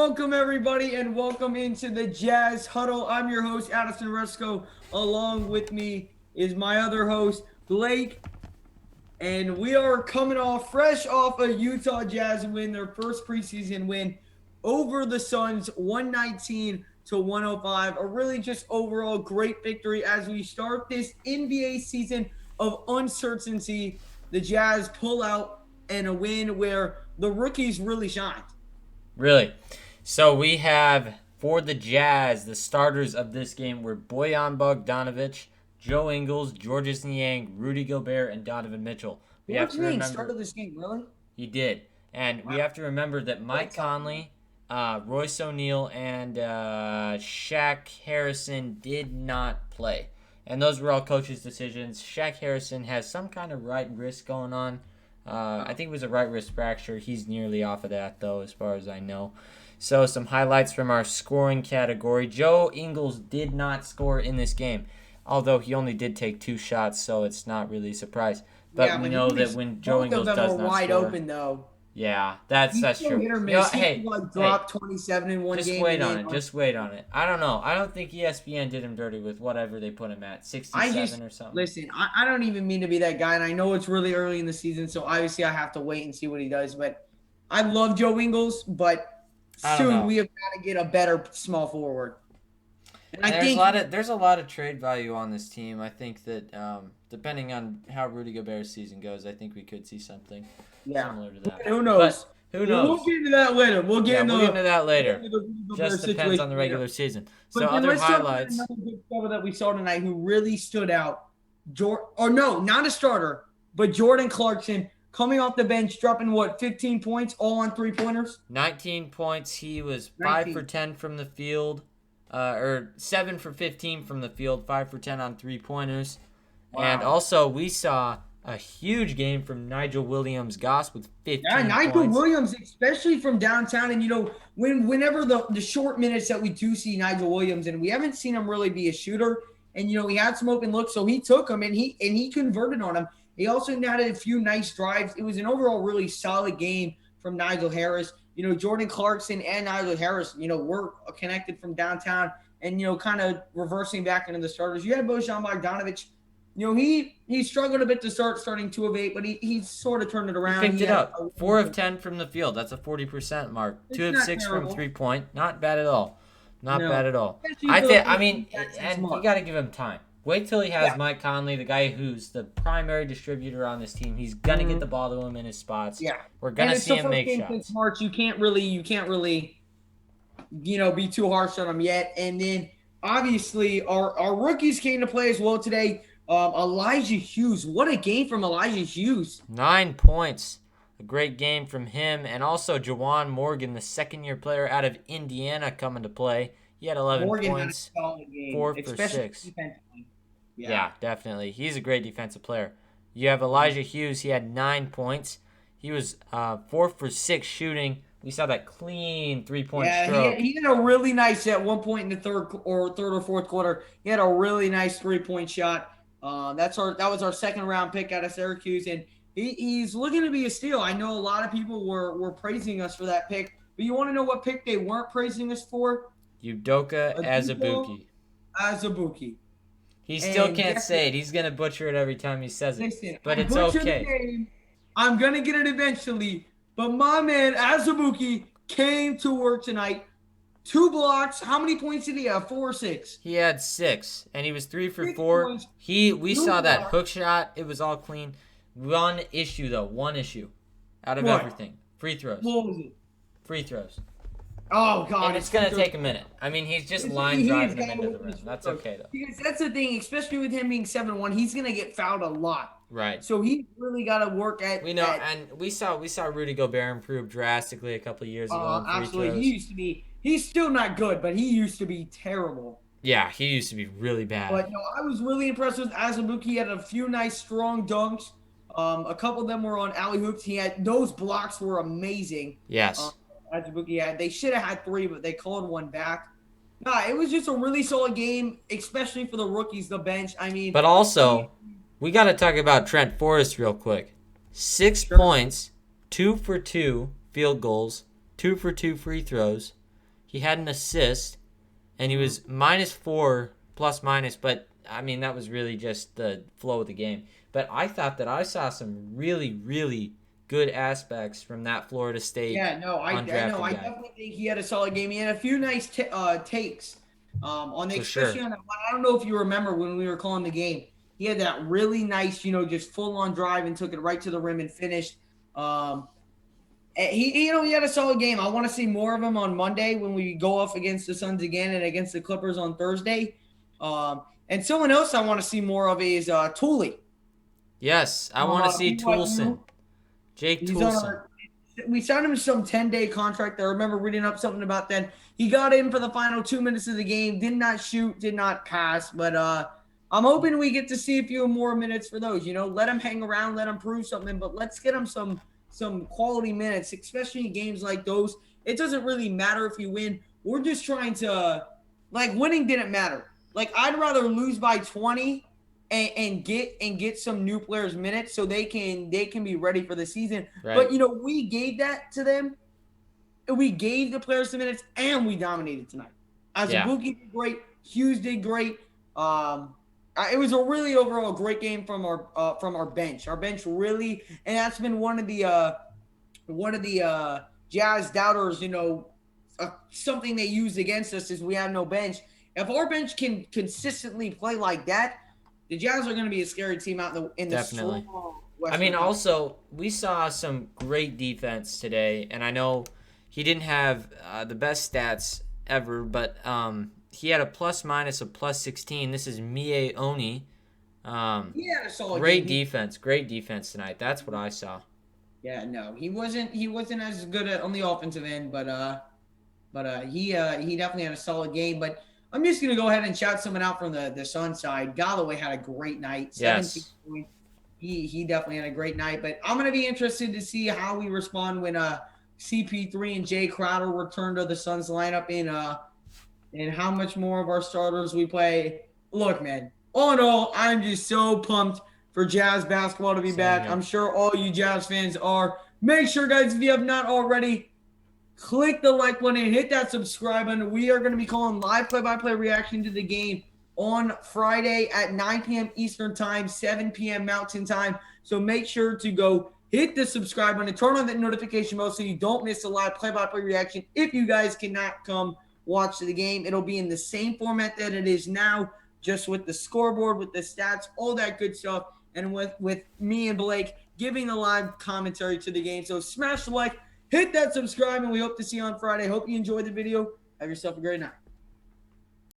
welcome everybody, and welcome into the Jazz Huddle. I'm your host, Addison Resco. Along with me is my other host, Blake. And we are coming fresh off a Utah Jazz win, their first preseason win over the Suns, 119-105. A really just overall great victory as we start this NBA season of uncertainty. The Jazz pull out and a win where the rookies really shined. Really. So we have, for the Jazz, the starters of this game were Bojan Bogdanovic, Joe Ingles, Georges Niang, Rudy Gobert, and Donovan Mitchell. We have to remember started this game, really? He did. And we have to remember that Mike Conley, Royce O'Neal, and Shaq Harrison did not play. And those were all coaches' decisions. Shaq Harrison has some kind of right wrist going on. I think it was a right wrist fracture. He's nearly off of that, though, as far as I know. So some highlights from our scoring category. Joe Ingles did not score in this game, although he only did take 2 shots, so it's not really a surprise. But we know that when Joe Ingles does not score, wide open though. Yeah, that's true. Hey, dropped 27 in one game. Just wait on it. I don't know. I don't think ESPN did him dirty with whatever they put him at, 67 or something. Listen, I don't even mean to be that guy, and I know it's really early in the season, so obviously I have to wait and see what he does. But I love Joe Ingles, but soon we have got to get a better small forward. And there's a lot of trade value on this team. I think that depending on how Rudy Gobert's season goes, I think we could see something similar to that. Who knows? But who knows? We'll get into that later. We'll get into that later. Just depends on the regular season. So other highlights. Another good starter that we saw tonight who really stood out. Not a starter, but Jordan Clarkson coming off the bench, dropping 15 points, all on 3-pointers? 19 points. He was 5 for 10 from the field. Or 7 for 15 from the field, 5 for 10 on 3-pointers. Wow. And also, we saw a huge game from Nigel Williams, Goss, with 15 points. Nigel Williams, especially from downtown. And, whenever the short minutes that we do see Nigel Williams, and we haven't seen him really be a shooter, and, he had some open looks, so he took them, and he converted on them. He also had a few nice drives. It was an overall really solid game from Nigel Harris. Jordan Clarkson and Nigel Harris, were connected from downtown and, kind of reversing back into the starters. You had Bojan Bogdanovic. He struggled a bit to starting 2 of 8, but he sort of turned it around. He picked it up. 4 of 10 from the field. That's a 40% mark. 2 of 6 from 3-point. Not bad at all. Bad at all. You got to give him time. Wait till he has Mike Conley, the guy who's the primary distributor on this team. He's gonna get the ball to him in his spots. Yeah, we're gonna see him make shots. March, you can't really, be too harsh on him yet. And then obviously our rookies came to play as well today. Elijah Hughes, what a game from Elijah Hughes! 9 points, a great game from him, and also Juwan Morgan, the second-year player out of Indiana, coming to play. He had 11 points, had a solid game, 4 for 6. Yeah, definitely. He's a great defensive player. You have Elijah Hughes. He had 9 points. He was 4 for 6 shooting. We saw that clean 3-point stroke. He had a really nice at one point in the third or fourth quarter. He had a really nice 3-point shot. That was our second-round pick out of Syracuse, and he's looking to be a steal. I know a lot of people were praising us for that pick, but you want to know what pick they weren't praising us for? Udoka Azubuike. He still can't say it. He's going to butcher it every time he says it. But it's okay. I'm going to get it eventually. But my man, Azubuike, came to work tonight. 2 blocks. How many points did he have? 4 or 6? He had 6. And he was 3 for 4. We saw that hook shot. It was all clean. One issue out of everything. Free throws. What was it? Free throws. Oh, God. And it's going to take a minute. I mean, he's just line driving him into the rim. That's okay, though. Because that's the thing, especially with him being 7'1", he's going to get fouled a lot. Right. So he's really got to work at. We know, and we saw Rudy Gobert improve drastically a couple of years ago. Absolutely. He's still not good, but he used to be terrible. Yeah, he used to be really bad. But I was really impressed with Azubuike. He had a few nice, strong dunks. A couple of them were on alley hoops. Those blocks were amazing. Yes. They should have had 3, but they called 1 back. It was just a really solid game, especially for the rookies, the bench. But also, we got to talk about Trent Forest real quick. 6 points, 2 for 2 field goals, 2 for 2 free throws. He had an assist, and he was -4 plus minus, but I mean that was really just the flow of the game. But I thought that I saw some really, really good aspects from that Florida State Yeah, no, I undrafted know. I guy. definitely think he had a solid game. He had a few nice takes on the, For especially sure. on that one. I don't know if you remember when we were calling the game. He had that really nice, just full on drive and took it right to the rim and finished. Um, he had a solid game. I want to see more of him on Monday when we go off against the Suns again and against the Clippers on Thursday. And someone else I want to see more of is Tooley Yes, I from want to see Toulson. BYU. Jake He's on Toulson. our. We signed him some 10-day contract. I remember reading up something about that. He got in for the final 2 minutes of the game. Did not shoot. Did not pass. But I'm hoping we get to see a few more minutes for those. Let him hang around. Let him prove something. But let's get him some quality minutes, especially in games like those. It doesn't really matter if you win. We're just trying to, winning didn't matter. I'd rather lose by 20 and get some new players minutes so they can be ready for the season. Right. But we gave that to them. We gave the players some minutes and we dominated tonight. Yeah. Azubuike did great. Hughes did great. It was a really overall great game from our bench. Our bench really, and that's been one of the Jazz doubters. Something they used against us is we have no bench. If our bench can consistently play like that, the Jazz are going to be a scary team out in the Definitely. strong I mean, Western also, we saw some great defense today, and I know he didn't have the best stats ever, but he had a plus minus of plus 16. This is Mie Oni. He had a solid Great game. defense. Great defense tonight. That's what I saw. Yeah, no, he wasn't as good on the offensive end, but he definitely had a solid game. But I'm just gonna go ahead and shout someone out from the Sun side. Galloway had a great night. 17 Yes. points. He definitely had a great night. But I'm gonna be interested to see how we respond when CP3 and Jay Crowder return to the Suns lineup and how much more of our starters we play. Look, man, all in all, I'm just so pumped for Jazz basketball to be Same back. here. I'm sure all you Jazz fans are. Make sure, guys, if you have not already, click the like button and hit that subscribe button. We are going to be calling live play-by-play reaction to the game on Friday at 9 p.m. Eastern Time, 7 p.m. Mountain Time. So make sure to go hit the subscribe button, turn on that notification bell so you don't miss a live play-by-play reaction. If you guys cannot come watch the game, it'll be in the same format that it is now, just with the scoreboard, with the stats, all that good stuff, and with me and Blake giving the live commentary to the game. So smash the like, hit that subscribe, and we hope to see you on Friday. Hope you enjoyed the video. Have yourself a great night.